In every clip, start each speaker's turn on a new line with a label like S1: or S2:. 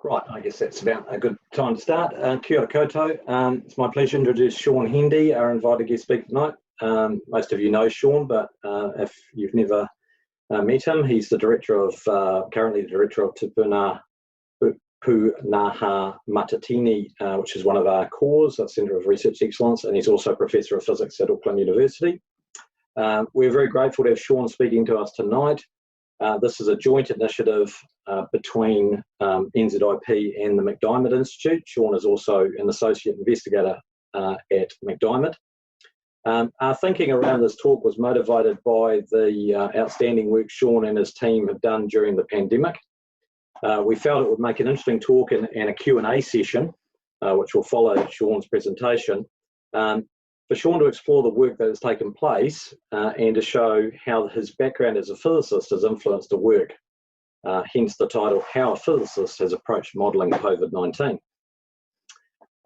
S1: Right, I guess that's about a good time to start. Kia ora koutou. It's my pleasure to introduce Shaun Hendy, our invited guest speaker tonight. Most of you know Shaun, but if you've never met him, he's the director of, currently the director of Te Pūnaha Matatini, which is one of our cores, a Centre of Research Excellence, and he's also Professor of Physics at Auckland University. We're very grateful to have Shaun speaking to us tonight. This is a joint initiative between NZIP and the MacDiarmid Institute. Shaun is also an associate investigator at MacDiarmid. Our thinking around this talk was motivated by the outstanding work Shaun and his team have done during the pandemic. We felt it would make an interesting talk and a Q&A session, which will follow Shaun's presentation, for Shaun to explore the work that has taken place and to show how his background as a physicist has influenced the work, hence the title, How a Physicist Has Approached Modelling COVID-19.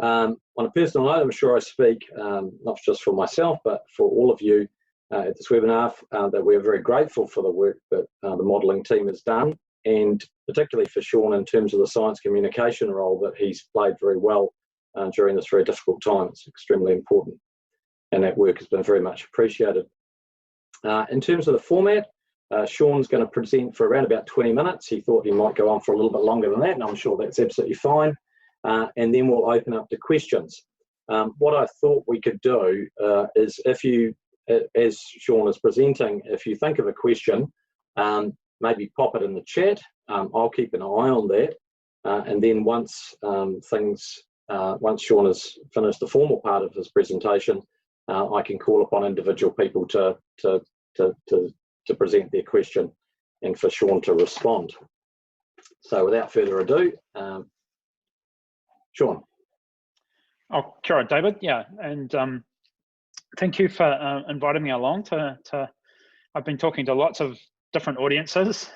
S1: On a personal note, I'm sure I speak not just for myself, but for all of you at this webinar, that we're very grateful for the work that the modelling team has done, and particularly for Shaun in terms of the science communication role that he's played very well during this very difficult time. It's extremely important, and that work has been very much appreciated. In terms of the format, Shaun's going to present for around about 20 minutes. He thought he might go on for a little bit longer than that, and I'm sure that's absolutely fine. And then we'll open up to questions. What I thought we could do is, if you, as Shaun is presenting, if you think of a question, maybe pop it in the chat. I'll keep an eye on that. And then once once Shaun has finished the formal part of his presentation, I can call upon individual people to present their question and for Shaun to respond. So without further ado, Shaun.
S2: Oh, kia ora, David. Yeah, and thank you for inviting me along I've been talking to lots of different audiences,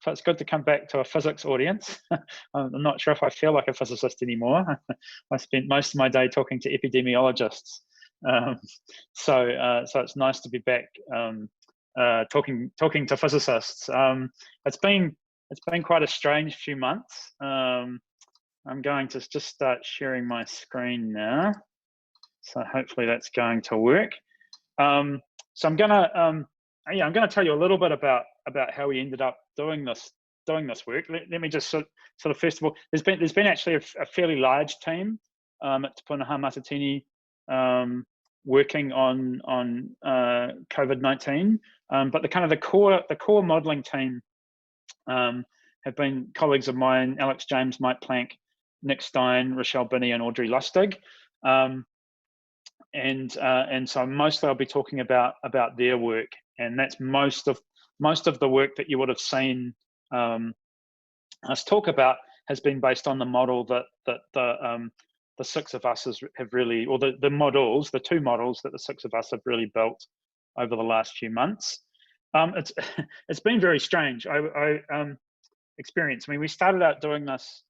S2: so it's good to come back to a physics audience. I'm not sure if I feel like a physicist anymore. I spent most of my day talking to epidemiologists. So it's nice to be back talking to physicists. It's been quite a strange few months. I'm going to just start sharing my screen now, so hopefully that's going to work. So I'm gonna tell you a little bit about how we ended up doing this work. Let me just sort of first of all, there's been actually a fairly large team at Te Pūnaha Matatini working on COVID-19, but the core modelling team have been colleagues of mine: Alex James, Mike Plank, Nick Stein, Rochelle Binney, and Audrey Lustig. And so mostly I'll be talking about their work, and that's most of the work that you would have seen us talk about has been based on the model that the six of us have really, or the two models that the six of us have really built over the last few months. It's been very strange. I experienced. I mean, we started out doing this.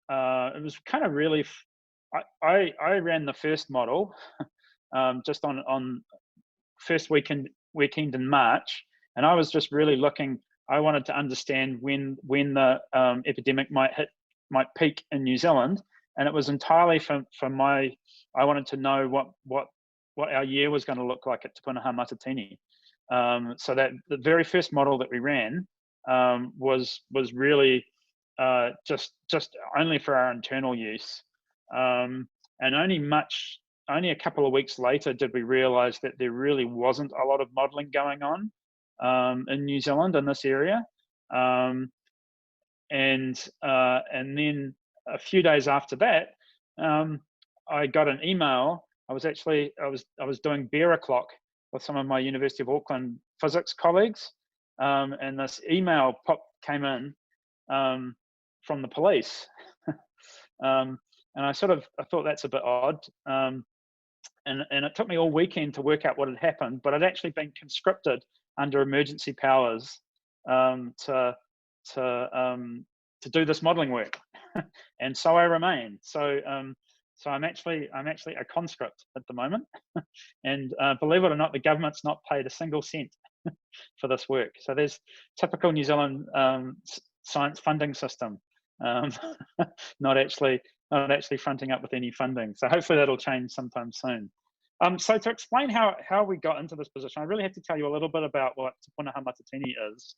S2: It was kind of really. I ran the first model just on first weekend in March, and I was just really looking. I wanted to understand when the epidemic might peak in New Zealand, and it was entirely for my. I wanted to know what our year was going to look like at Te Pūnaha Matatini. So that the very first model that we ran was really just only for our internal use, and only a couple of weeks later did we realize that there really wasn't a lot of modeling going on in New Zealand in this area, and then a few days after that, I got an email. I was doing bear o'clock with some of my University of Auckland physics colleagues, and this email came in from the police, and I thought that's a bit odd, and it took me all weekend to work out what had happened, but I'd actually been conscripted under emergency powers to do this modelling work, and so I remain. So I'm actually a conscript at the moment, and believe it or not, the government's not paid a single cent for this work. So there's typical New Zealand science funding system. not actually fronting up with any funding. So hopefully that'll change sometime soon. So to explain how we got into this position, I really have to tell you a little bit about what Te Puna Hamatatini is.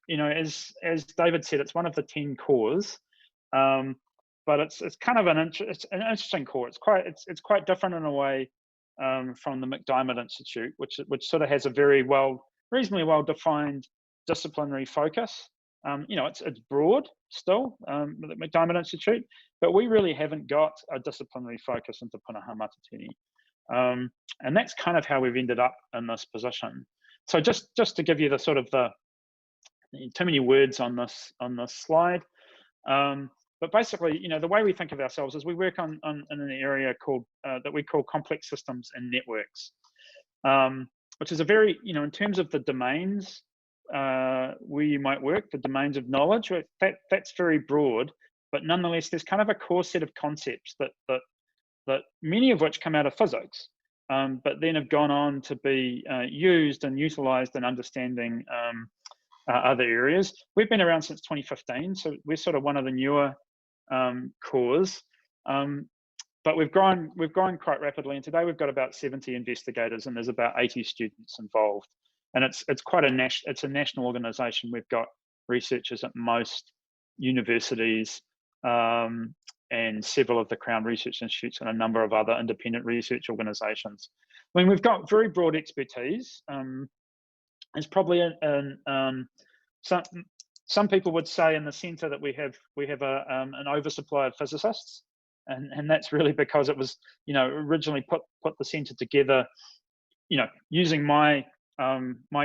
S2: You know, as David said, it's one of the 10 cores, but it's kind of an interesting core. It's quite different in a way from the MacDiarmid Institute, which sort of has a reasonably well defined disciplinary focus. You know, it's broad still, the MacDiarmid Institute, but we really haven't got a disciplinary focus into Te Puna Hamatatini. And that's kind of how we've ended up in this position. So just to give you the sort of too many words on this slide, but basically, you know, the way we think of ourselves is we work in an area called that we call complex systems and networks, which is a very, you know, in terms of the domains where you might work, the domains of knowledge, that's very broad, but nonetheless, there's kind of a core set of concepts that many of which come out of physics, but then have gone on to be used and utilized in understanding other areas. We've been around since 2015, so we're sort of one of the newer cores, but we've grown quite rapidly, and today we've got about 70 investigators and there's about 80 students involved. And it's quite a national organization. We've got researchers at most universities and several of the Crown Research Institutes and a number of other independent research organizations. I mean, we've got very broad expertise. It's probably some people would say in the centre that we have an oversupply of physicists, and that's really because it was, you know, originally put the centre together, you know, using my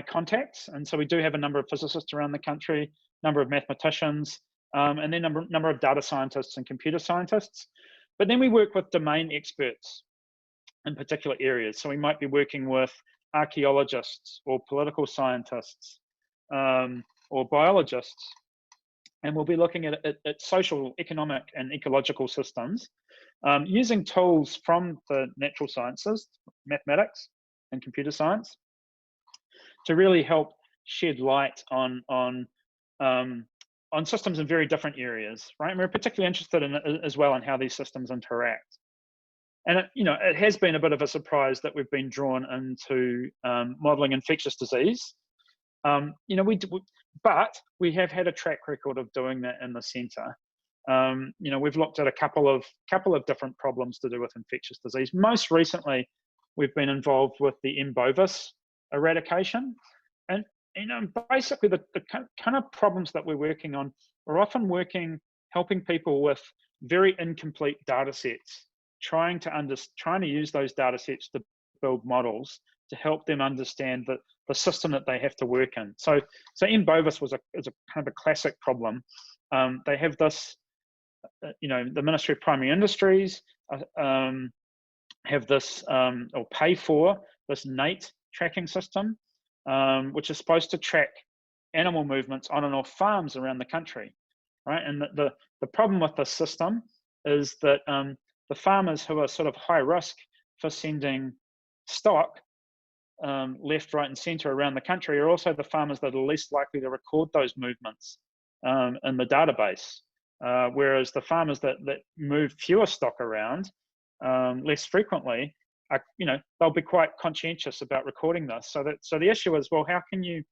S2: contacts, and so we do have a number of physicists around the country, number of mathematicians, and then number of data scientists and computer scientists. But then we work with domain experts in particular areas. So we might be working with archaeologists or political scientists or biologists, and we'll be looking at social, economic, and ecological systems using tools from the natural sciences, mathematics, and computer science, to really help shed light on systems in very different areas, right? And we're particularly interested in as well in how these systems interact. And it has been a bit of a surprise that we've been drawn into modelling infectious disease. But we have had a track record of doing that in the centre. We've looked at a couple of different problems to do with infectious disease. Most recently, we've been involved with the M. bovis eradication, and basically the kind of problems that we're working on, we're often helping people with very incomplete data sets, trying to use those data sets to build models to help them understand the system that they have to work in. So M. bovis is a kind of a classic problem. They have this, the Ministry of Primary Industries have this, or pay for this NATE tracking system, which is supposed to track animal movements on and off farms around the country, right? And the problem with this system is that the farmers who are sort of high risk for sending stock left, right, and centre around the country are also the farmers that are least likely to record those movements in the database, whereas the farmers that move fewer stock around less frequently, they'll be quite conscientious about recording this. So the issue is, well, how can you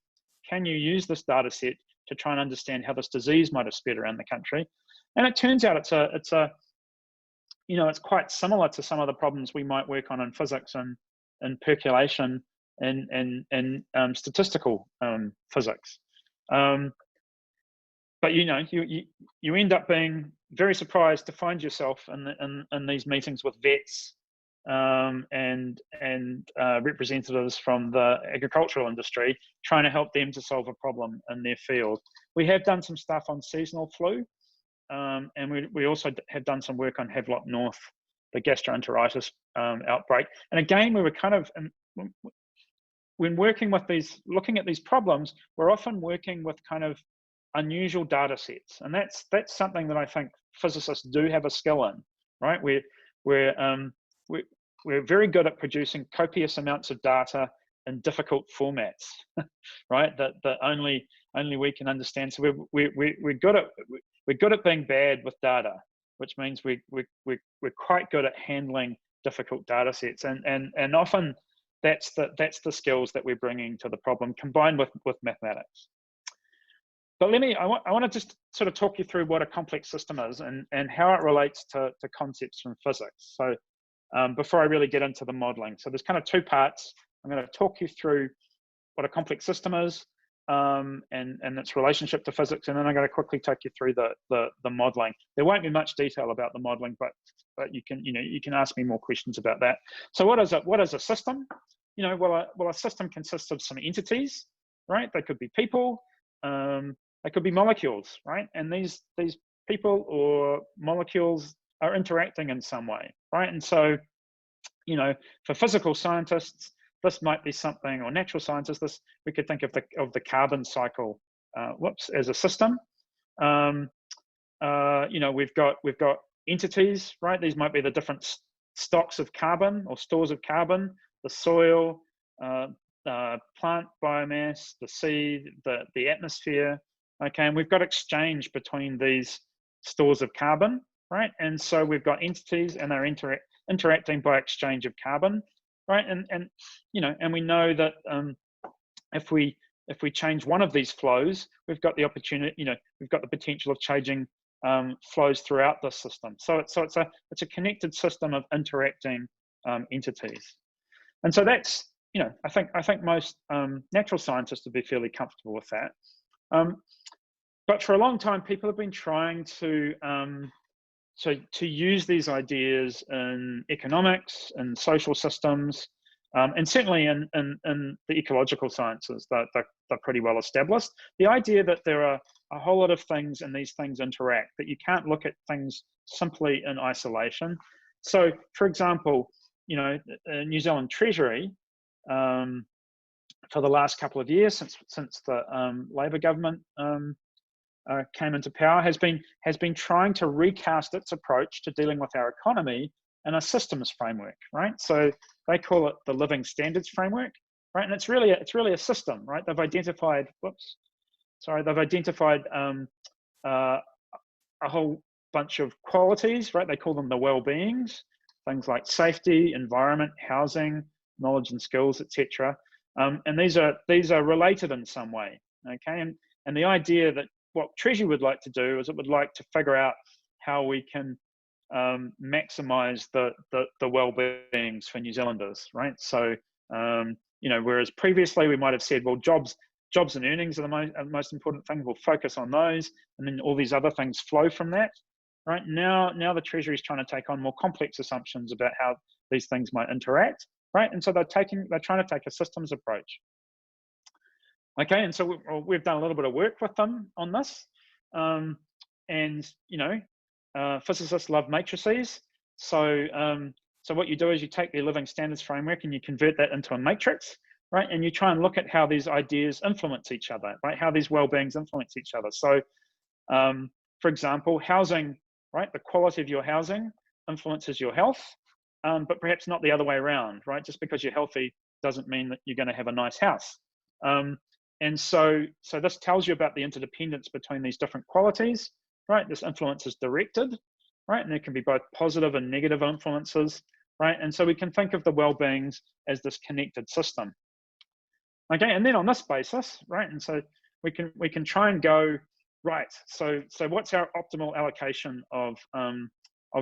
S2: use this data set to try and understand how this disease might have spread around the country? And it turns out it's quite similar to some of the problems we might work on in physics and percolation and statistical physics. But you end up being very surprised to find yourself in these meetings with vets and representatives from the agricultural industry, trying to help them to solve a problem in their field. We have done some stuff on seasonal flu, and we also have done some work on Havelock North, the gastroenteritis outbreak. And again, we were kind of, when looking at these problems, we're often working with kind of unusual data sets, and that's something that I think physicists do have a skill in, right? We're very good at producing copious amounts of data in difficult formats, right? That only we can understand. So we're good at, we're good at being bad with data, which means we're quite good at handling difficult data sets, and often that's the skills that we're bringing to the problem, combined with mathematics. But I want to just sort of talk you through what a complex system is and how it relates to concepts from physics. So before I really get into the modeling, so there's kind of two parts. I'm going to talk you through what a complex system is and its relationship to physics, and then I'm going to quickly take you through the modeling. There won't be much detail about the modeling, but you can ask me more questions about that. So what is a system? Well, a system consists of some entities, right? They could be people, they could be molecules, right? And these people or molecules are interacting in some way, right? And so, for physical scientists, this might be something, or natural scientists, we could think of the carbon cycle, as a system. We've got entities, right? These might be the different stocks of carbon or stores of carbon, the soil, plant biomass, the sea, the atmosphere. Okay, and we've got exchange between these stores of carbon, right? And so we've got entities, and they're interacting by exchange of carbon, right? And we know that if we change one of these flows, we've got the opportunity, we've got the potential of changing flows throughout the system. So it's a connected system of interacting entities, and so that's I think most natural scientists would be fairly comfortable with that. But for a long time, people have been trying to use these ideas in economics and social systems, and certainly in the ecological sciences. They're pretty well established. The idea that there are a whole lot of things and these things interact, that you can't look at things simply in isolation. So, for example, New Zealand Treasury, for the last couple of years, since the Labour government came into power, has been trying to recast its approach to dealing with our economy in a systems framework, right? So they call it the Living Standards Framework, right? And it's really a system, right? They've identified a whole bunch of qualities, right? They call them the well-beings, things like safety, environment, housing, knowledge and skills, etc. And these are related in some way, okay? And the idea that what Treasury would like to do is it would like to figure out how we can maximize the well-beings for New Zealanders, right? So whereas previously we might have said, well, jobs and earnings are the most important thing, we'll focus on those, and then all these other things flow from that, right? Now the Treasury is trying to take on more complex assumptions about how these things might interact, right? And so they're trying to take a systems approach. Okay, and so we've done a little bit of work with them on this, and physicists love matrices. So what you do is you take the Living Standards Framework and you convert that into a matrix, right? And you try and look at how these ideas influence each other, right? How these well-beings influence each other. So, for example, housing, right? The quality of your housing influences your health, but perhaps not the other way around, right? Just because you're healthy doesn't mean that you're going to have a nice house. And so this tells you about the interdependence between these different qualities, right? This influence is directed, right? And there can be both positive and negative influences, right? And so we can think of the well-beings as this connected system. Okay, and then on this basis, right? And so we can try and go, right, so what's our optimal allocation of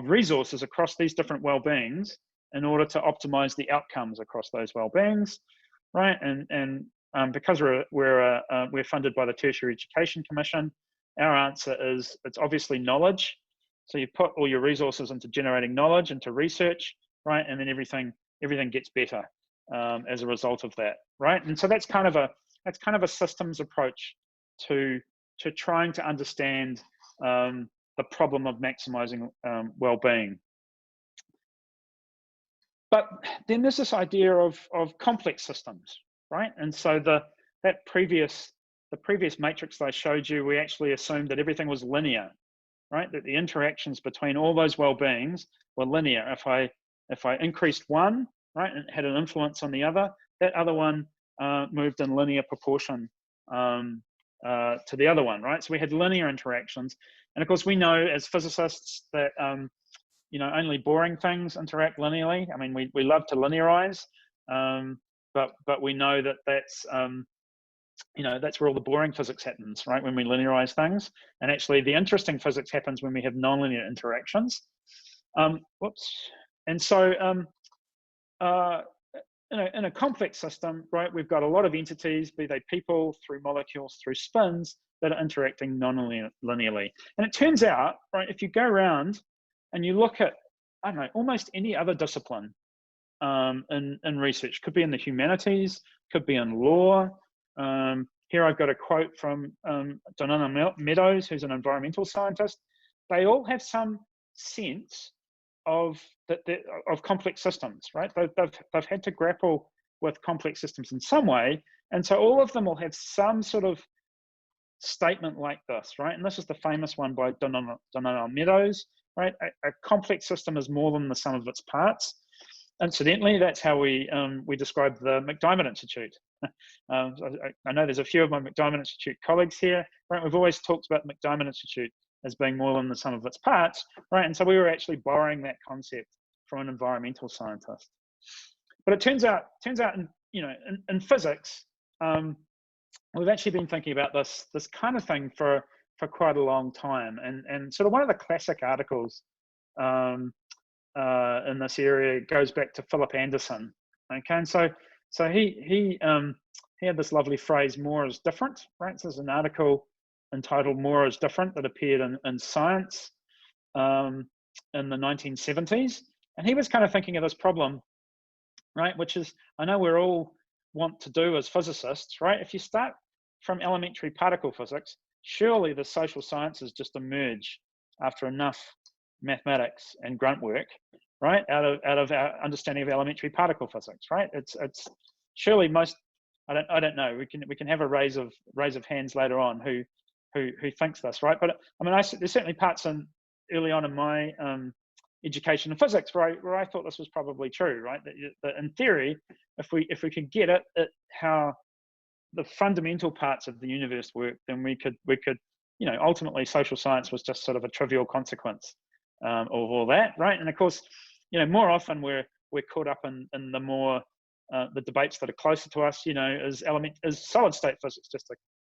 S2: resources across these different well-beings in order to optimize the outcomes across those well-beings, right? And because we're funded by the Tertiary Education Commission, our answer is it's obviously knowledge. So you put all your resources into generating knowledge, into research, right? And then everything gets better as a result of that, right? And so that's kind of a systems approach to trying to understand the problem of maximizing well-being. But then there's this idea of complex systems, right? And so the previous matrix that I showed you, we actually assumed that everything was linear, right? That the interactions between all those well-beings were linear. If I increased one, right, and it had an influence on the other, that other one moved in linear proportion to the other one, right? So we had linear interactions, and of course we know as physicists that you know, only boring things interact linearly. I mean, we love to linearize, but we know that that's you know, that's where all the boring physics happens, right? When we linearize things, and actually the interesting physics happens when we have nonlinear interactions. Whoops. And so in a complex system, right, we've got a lot of entities, be they people, through molecules, through spins, that are interacting non-linearly. And it turns out, right, if you go around and you look at, I don't know, almost any other discipline in research, could be in the humanities, could be in law. Here I've got a quote from Donana Meadows, who's an environmental scientist. They all have some sense of complex systems, right? They've had to grapple with complex systems in some way, and so all of them will have some sort of statement like this, right? And this is the famous one by Donana Meadows, right? A complex system is more than the sum of its parts. Incidentally, that's how we describe the MacDiarmid Institute. I know there's a few of my MacDiarmid Institute colleagues here, right? We've always talked about the MacDiarmid Institute as being more than the sum of its parts, right? And so we were actually borrowing that concept from an environmental scientist. But it turns out, in physics, we've actually been thinking about this kind of thing for quite a long time. And sort of one of the classic articles in this area goes back to Philip Anderson. Okay, and so he had this lovely phrase, "More is different," right? So there's an article entitled "More is Different" that appeared in Science in the 1970s, and he was kind of thinking of this problem, right? Which is, I know we're all want to do as physicists, right? If you start from elementary particle physics, surely the social sciences just emerge after enough mathematics and grunt work, right? Out of our understanding of elementary particle physics, right? It's surely most. I don't know. We can have a raise of hands later on who thinks this, right? But I mean, there's certainly parts early on in my education in physics where I thought this was probably true, right? That in theory, if we could get it at how the fundamental parts of the universe work, then we could, ultimately social science was just sort of a trivial consequence of all that, right? And of course, more often we're caught up in the more the debates that are closer to us. Is solid state physics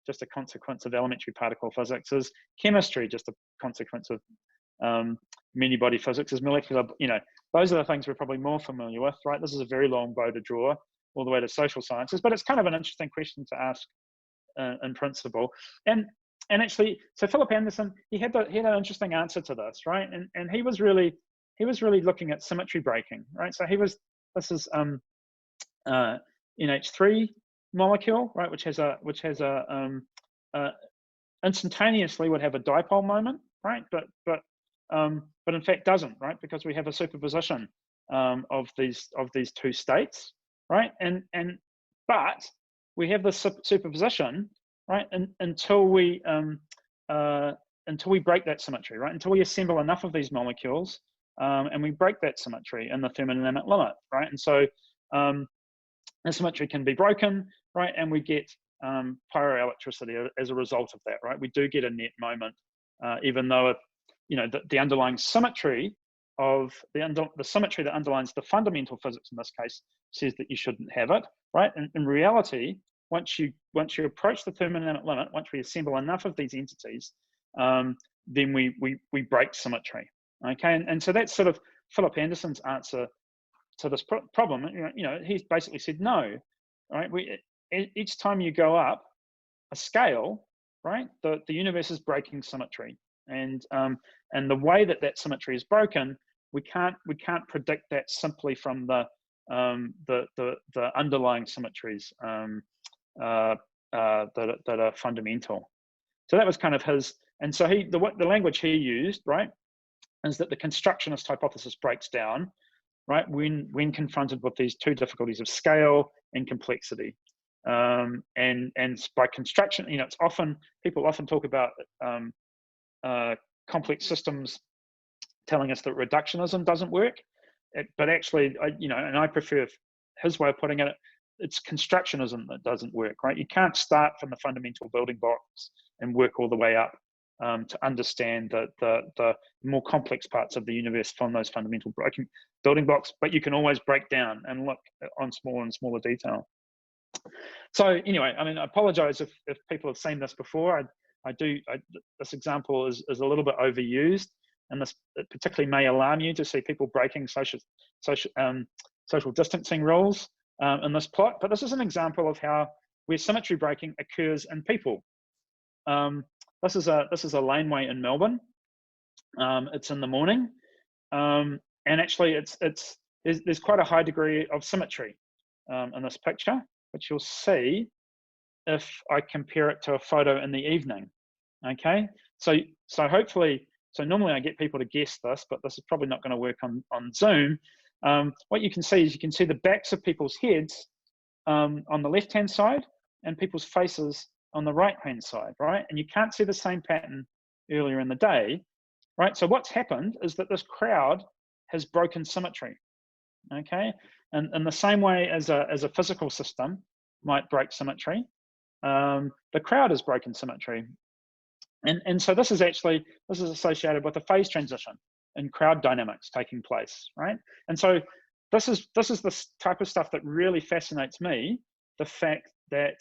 S2: just a consequence of elementary particle physics? Is chemistry just a consequence of many body physics? Is molecular? Those are the things we're probably more familiar with, right? This is a very long bow to draw all the way to social sciences, but it's kind of an interesting question to ask in principle. And actually, so Philip Anderson, he had an interesting answer to this, right? And he was really looking at symmetry breaking, right? So this is NH3 molecule, right, which has a instantaneously would have a dipole moment, right? But in fact doesn't, right? Because we have a superposition of these two states, right? But we have this superposition, right? Until we break that symmetry, right? Until we assemble enough of these molecules and we break that symmetry in the thermodynamic limit, right? And so the symmetry can be broken, right? And we get pyroelectricity as a result of that, right? We do get a net moment, even though the underlying symmetry of the symmetry that underlines the fundamental physics in this case says that you shouldn't have it, right? And in reality, once you approach the thermodynamic limit, once we assemble enough of these entities, then we break symmetry. Okay, and so that's sort of Philip Anderson's answer to this problem. He's basically said no, right? Each time you go up a scale, right, the universe is breaking symmetry, and the way that symmetry is broken, we can't predict that simply from the underlying symmetries that are fundamental. So that was kind of his, and so the language he used, right, is that the constructionist hypothesis breaks down, right, when confronted with these two difficulties of scale and complexity. And by construction, it's people often talk about complex systems telling us that reductionism doesn't work, but actually, and I prefer his way of putting it. it's constructionism that doesn't work, right? You can't start from the fundamental building blocks and work all the way up to understand the more complex parts of the universe from those fundamental building blocks, but you can always break down and look on smaller and smaller detail. So anyway, I mean, I apologize if people have seen this before. This example is a little bit overused, and this particularly may alarm you to see people breaking social distancing rules in this plot. But this is an example of where symmetry breaking occurs in people. This is a laneway in Melbourne. It's in the morning, and actually, there's quite a high degree of symmetry in this picture, which you'll see if I compare it to a photo in the evening. Okay, so hopefully, so normally I get people to guess this, but this is probably not going to work on Zoom. What you can see is you can see the backs of people's heads on the left-hand side and people's faces on the right-hand side, right? And you can't see the same pattern earlier in the day, right? So what's happened is that this crowd has broken symmetry, okay? And in the same way as a physical system might break symmetry, the crowd has broken symmetry. And so this is associated with a phase transition in crowd dynamics taking place, right? And so this is the type of stuff that really fascinates me, the fact that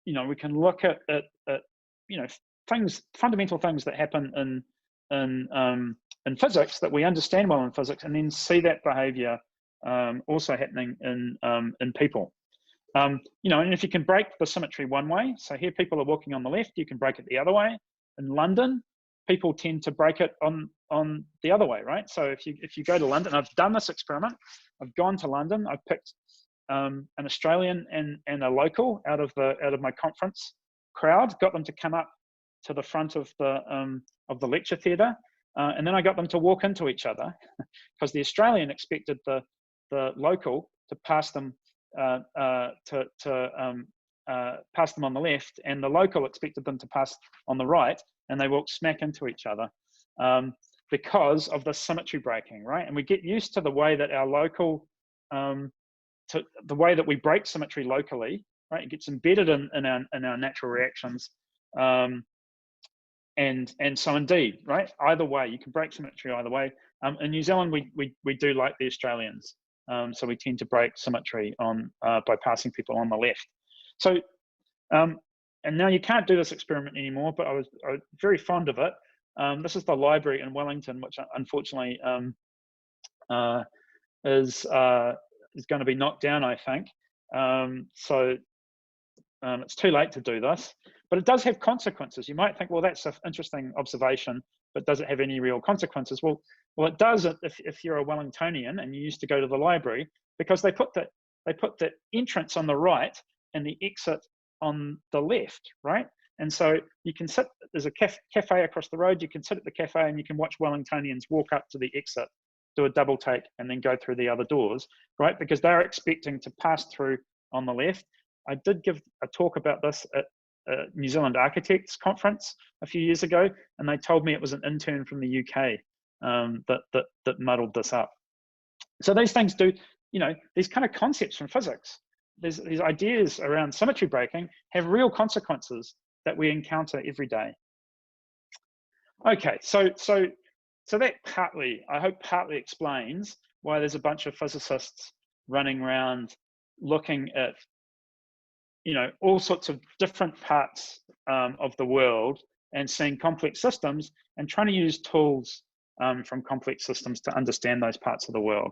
S2: you know, we can look at you know, fundamental things that happen in physics that we understand well in physics, and then see that behavior also happening in people. You know, and if you can break the symmetry one way, so here people are walking on the left, you can break it the other way. In London, people tend to break it on the other way, right? So if you go to London, I've done this experiment. I've gone to London. I've picked an Australian and a local out of my conference crowd, got them to come up to the front of the lecture theatre, and then I got them to walk into each other, because the Australian expected the local to pass them pass them on the left, and the local expected them to pass on the right, and they walked smack into each other because of the symmetry breaking, right? And we get used to the way that our local, the way that we break symmetry locally, right? It gets embedded in our natural reactions, and so indeed, right? Either way, you can break symmetry either way. In New Zealand, we do like the Australians. So we tend to break symmetry by passing people on the left. So, and now you can't do this experiment anymore, but I was very fond of it. This is the library in Wellington, which unfortunately is going to be knocked down, I think. So it's too late to do this, but it does have consequences. You might think, well, that's an interesting observation, but does it have any real consequences? Well, it does if you're a Wellingtonian and you used to go to the library, because they put the entrance on the right and the exit on the left, right? And so you can sit, there's a cafe across the road, you can sit at the cafe and you can watch Wellingtonians walk up to the exit, do a double take, and then go through the other doors, right? Because they're expecting to pass through on the left. I did give a talk about this at a New Zealand Architects Conference a few years ago, and they told me it was an intern from the UK that muddled this up. So these things do, you know, these kind of concepts from physics, these ideas around symmetry breaking have real consequences that we encounter every day. Okay, so that partly, I hope partly explains why there's a bunch of physicists running around looking at, you know, all sorts of different parts of the world and seeing complex systems and trying to use tools from complex systems to understand those parts of the world.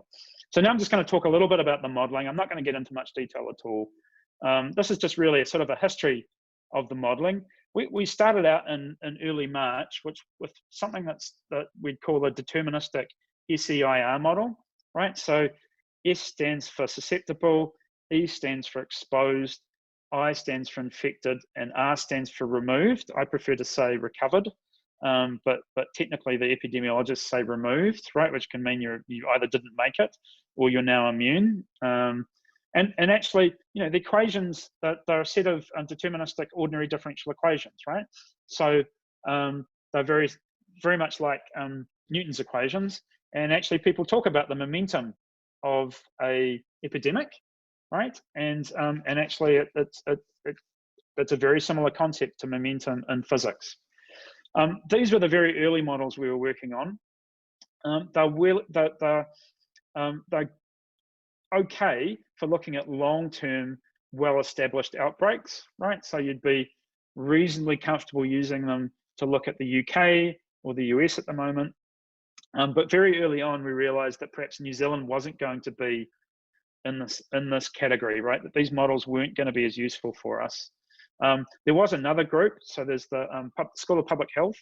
S2: So now I'm just going to talk a little bit about the modeling. I'm not going to get into much detail at all. This is just really a sort of a history of the modeling. We started out in early March, with something that we'd call a deterministic SEIR model, right? So S stands for susceptible, E stands for exposed, I stands for infected, and R stands for removed. I prefer to say recovered, but technically the epidemiologists say removed, right? Which can mean you either didn't make it or you're now immune. And actually, you know, the equations, they're a set of deterministic ordinary differential equations, right? So they're very much like Newton's equations. And actually, people talk about the momentum of a epidemic right? And actually, it's a very similar concept to momentum in physics. These were the very early models we were working on. They're okay for looking at long-term, well-established outbreaks, right? So you'd be reasonably comfortable using them to look at the UK or the US at the moment. But very early on, we realized that perhaps New Zealand wasn't going to be in this category, right? That these models weren't going to be as useful for us. There was another group. So there's the School of Public Health,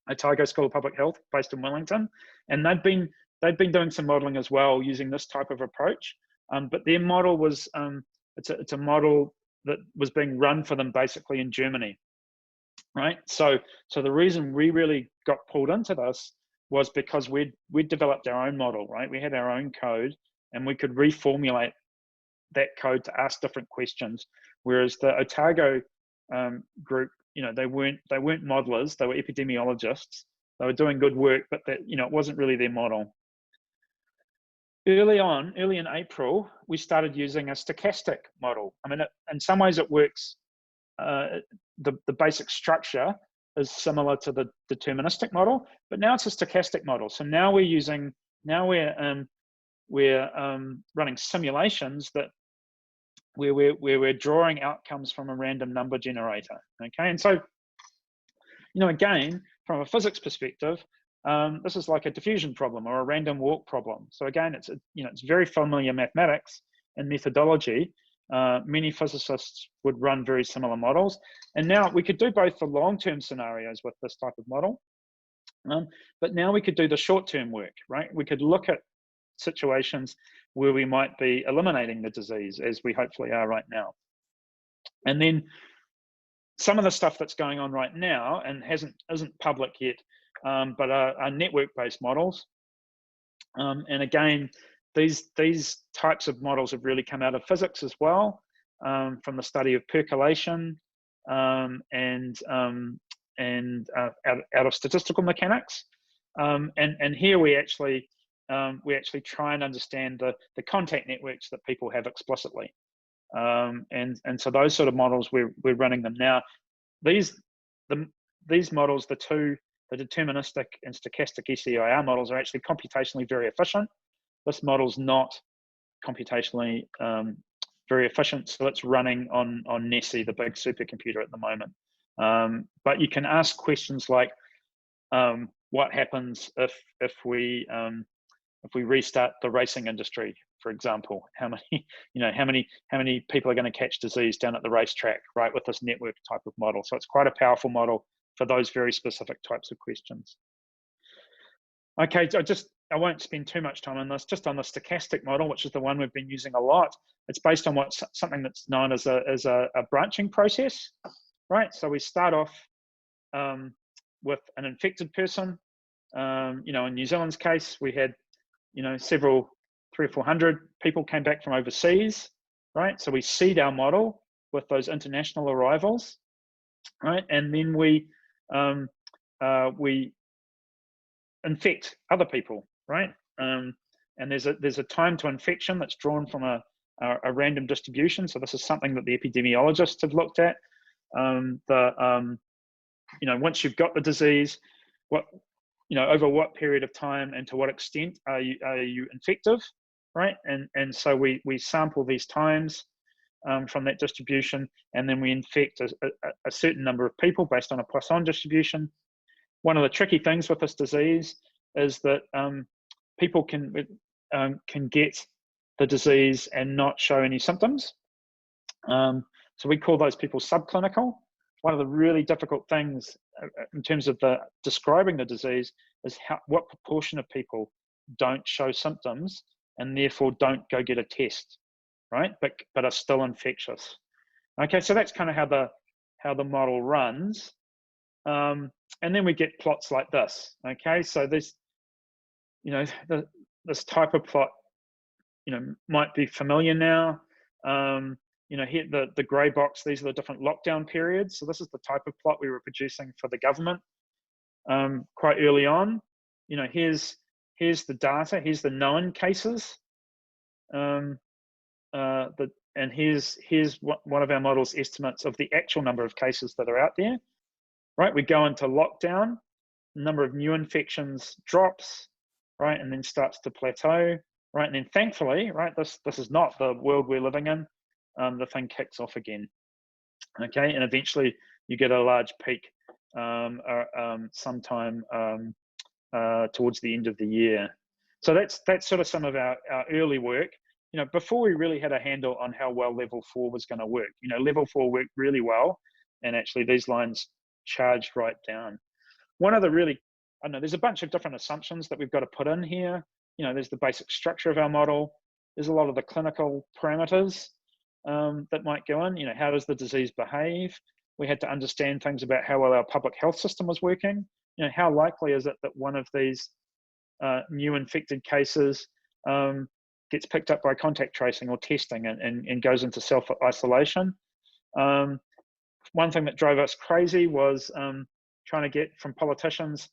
S2: Otago School of Public Health, based in Wellington, and they'd been doing some modeling as well using this type of approach. But their model was it's a model that was being run for them basically in Germany, right? So the reason we really got pulled into this was because we'd developed our own model, right? We had our own code, and we could reformulate that code to ask different questions. Whereas the Otago group, they weren't modelers; they were epidemiologists. They were doing good work, but that it wasn't really their model. Early in April, we started using a stochastic model. I mean, in some ways, it works. The basic structure is similar to the deterministic model, but now it's a stochastic model. So now we're running simulations where we're drawing outcomes from a random number generator. Okay, and so again, from a physics perspective, this is like a diffusion problem or a random walk problem. So again, it's very familiar mathematics and methodology. Many physicists would run very similar models, and now we could do both the long-term scenarios with this type of model, but now we could do the short-term work, right? We could look at situations where we might be eliminating the disease, as we hopefully are right now. And then some of the stuff that's going on right now and isn't public yet, but are network-based models. And again, these types of models have really come out of physics as well, from the study of percolation and out of statistical mechanics. And here we actually try and understand the contact networks that people have explicitly. And so those sort of models, we're running them now. These models, the deterministic and stochastic SEIR models, are actually computationally very efficient. This model's not computationally very efficient, so it's running on NESI, the big supercomputer at the moment. But you can ask questions like, what happens if we restart the racing industry, for example? How many people are going to catch disease down at the racetrack, right, with this network type of model? So it's quite a powerful model for those very specific types of questions. Okay, I won't spend too much time on this. Just on the stochastic model, which is the one we've been using a lot. It's based on something that's known as a branching process, right? So we start off with an infected person. In New Zealand's case, we had 300 or 400 people came back from overseas, right? So we seed our model with those international arrivals, right? And then we infect other people, right? And there's a time to infection that's drawn from a random distribution. So this is something that the epidemiologists have looked at. Once you've got the disease, over what period of time and to what extent are you infective, right? And so we sample these times from that distribution, and then we infect a certain number of people based on a Poisson distribution. One of the tricky things with this disease is that people can get the disease and not show any symptoms. So we call those people subclinical. One of the really difficult things in terms of describing the disease is what proportion of people don't show symptoms and therefore don't go get a test, right? But are still infectious. Okay, so that's kind of how the model runs. And then we get plots like this. Okay, so this type of plot might be familiar now. Here the grey box, these are the different lockdown periods. So this is the type of plot we were producing for the government quite early on. Here's the data, here's the known cases. and here's one of our models estimates of the actual number of cases that are out there, right? We go into lockdown, the number of new infections drops, right, and then starts to plateau, right, and then thankfully, right, this is not the world we're living in, the thing kicks off again, okay, and eventually you get a large peak sometime towards the end of the year. So that's sort of some of our early work, you know, before we really had a handle on how well level 4 was going to work. You know, level 4 worked really well, and actually these lines charged right down. One of the really, I don't know, there's a bunch of different assumptions that we've got to put in here. You know, there's the basic structure of our model. There's a lot of the clinical parameters that might go in. You know, how does the disease behave? We had to understand things about how well our public health system was working. You know, how likely is it that one of these new infected cases gets picked up by contact tracing or testing and goes into self-isolation? One thing that drove us crazy was trying to get from politicians,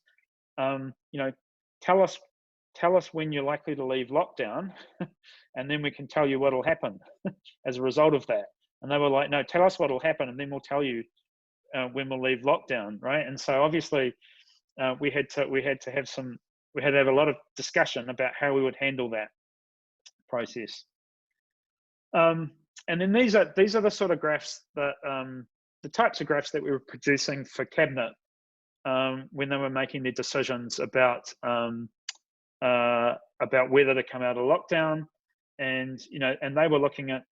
S2: you know, tell us when you're likely to leave lockdown, and then we can tell you what will happen as a result of that. And they were like, no, tell us what will happen, and then we'll tell you when we'll leave lockdown, right? And so obviously we had to have a lot of discussion about how we would handle that process. And then these are the sort of graphs that the types of graphs that we were producing for Cabinet when they were making their decisions about whether to come out of lockdown, and you know, and they were looking at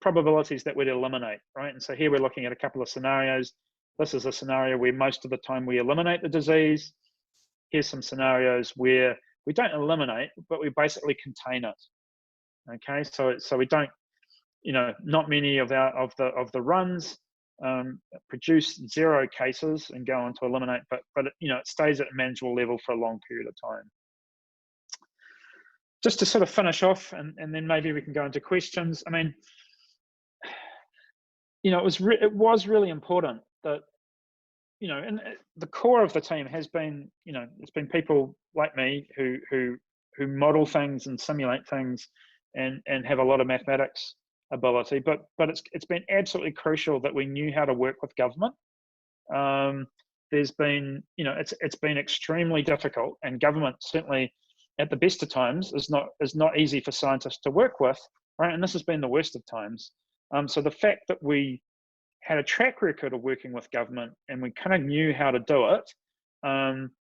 S2: probabilities that would eliminate, right? And so here we're looking at a couple of scenarios. This is a scenario where most of the time we eliminate the disease. Here's some scenarios where we don't eliminate, but we basically contain it. Okay, so we don't, you know, not many of the runs produce 0 cases and go on to eliminate, but you know, it stays at a manageable level for a long period of time. Just to sort of finish off, and then maybe we can go into questions. I mean, you know, it was really important that, you know, and the core of the team has been, you know, it's been people like me who model things and simulate things and have a lot of mathematics ability, but it's been absolutely crucial that we knew how to work with government. There's been, you know, it's been extremely difficult, and government certainly at the best of times is not easy for scientists to work with, right? And this has been the worst of times. So the fact that we had a track record of working with government and we kind of knew how to do it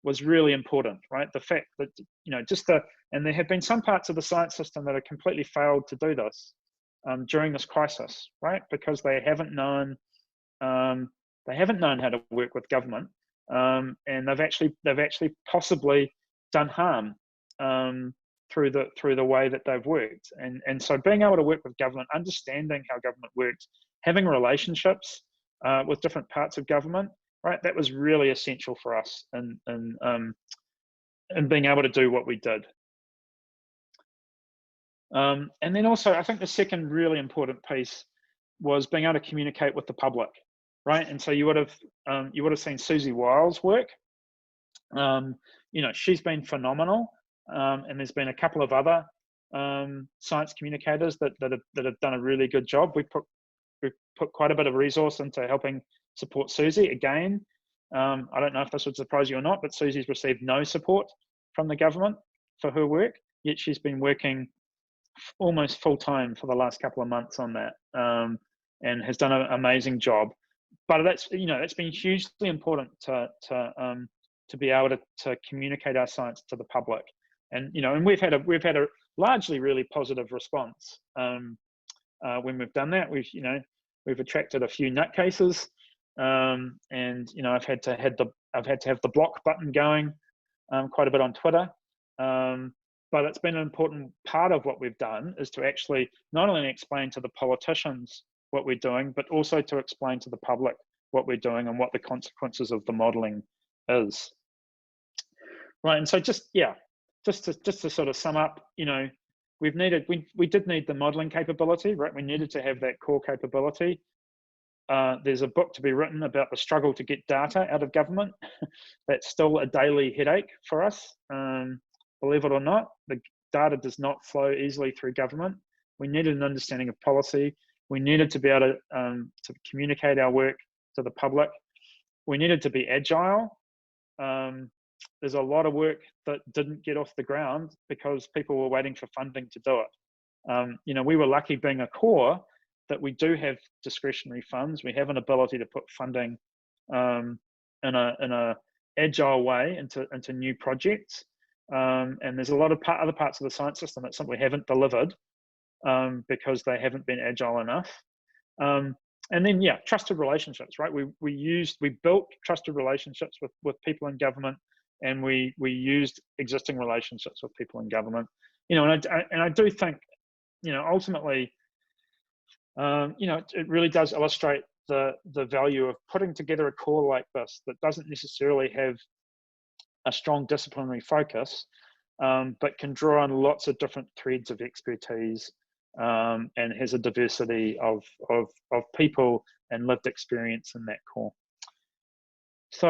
S2: was really important, right? The fact that, you know, and there have been some parts of the science system that have completely failed to do this during this crisis, right? Because they haven't known how to work with government, and they've actually possibly done harm through the way that they've worked. And so being able to work with government, understanding how government works, having relationships with different parts of government, right? That was really essential for us in being able to do what we did. And then also, I think the second really important piece was being able to communicate with the public, right? And so you would have seen Susie Wiles' work. You know, she's been phenomenal, and there's been a couple of other science communicators that have done a really good job. We put quite a bit of resource into helping support Susie. Again, I don't know if this would surprise you or not, but Susie's received no support from the government for her work, yet she's been working almost full time for the last couple of months on that, and has done an amazing job. But that's, you know, it's been hugely important to be able to communicate our science to the public, and you know, and we've had a largely really positive response when we've done that. We've attracted a few nutcases, and you know, I've had to have the block button going quite a bit on Twitter. But it's been an important part of what we've done is to actually not only explain to the politicians what we're doing, but also to explain to the public what we're doing and what the consequences of the modeling is. Right, and so just to sort of sum up, you know, we did need the modeling capability, right? We needed to have that core capability. There's a book to be written about the struggle to get data out of government. That's still a daily headache for us. Believe it or not, the data does not flow easily through government. We needed an understanding of policy. We needed to be able to communicate our work to the public. We needed to be agile. There's a lot of work that didn't get off the ground because people were waiting for funding to do it. You know, we were lucky being a core that we do have discretionary funds. We have an ability to put funding in a agile way into new projects. And there's a lot of other parts of the science system that simply haven't delivered because they haven't been agile enough. And then, yeah, trusted relationships, right? We built trusted relationships with people in government, and we used existing relationships with people in government. You know, and I do think, you know, ultimately, you know, it really does illustrate the value of putting together a core like this that doesn't necessarily have a strong disciplinary focus, but can draw on lots of different threads of expertise, and has a diversity of people and lived experience in that core. So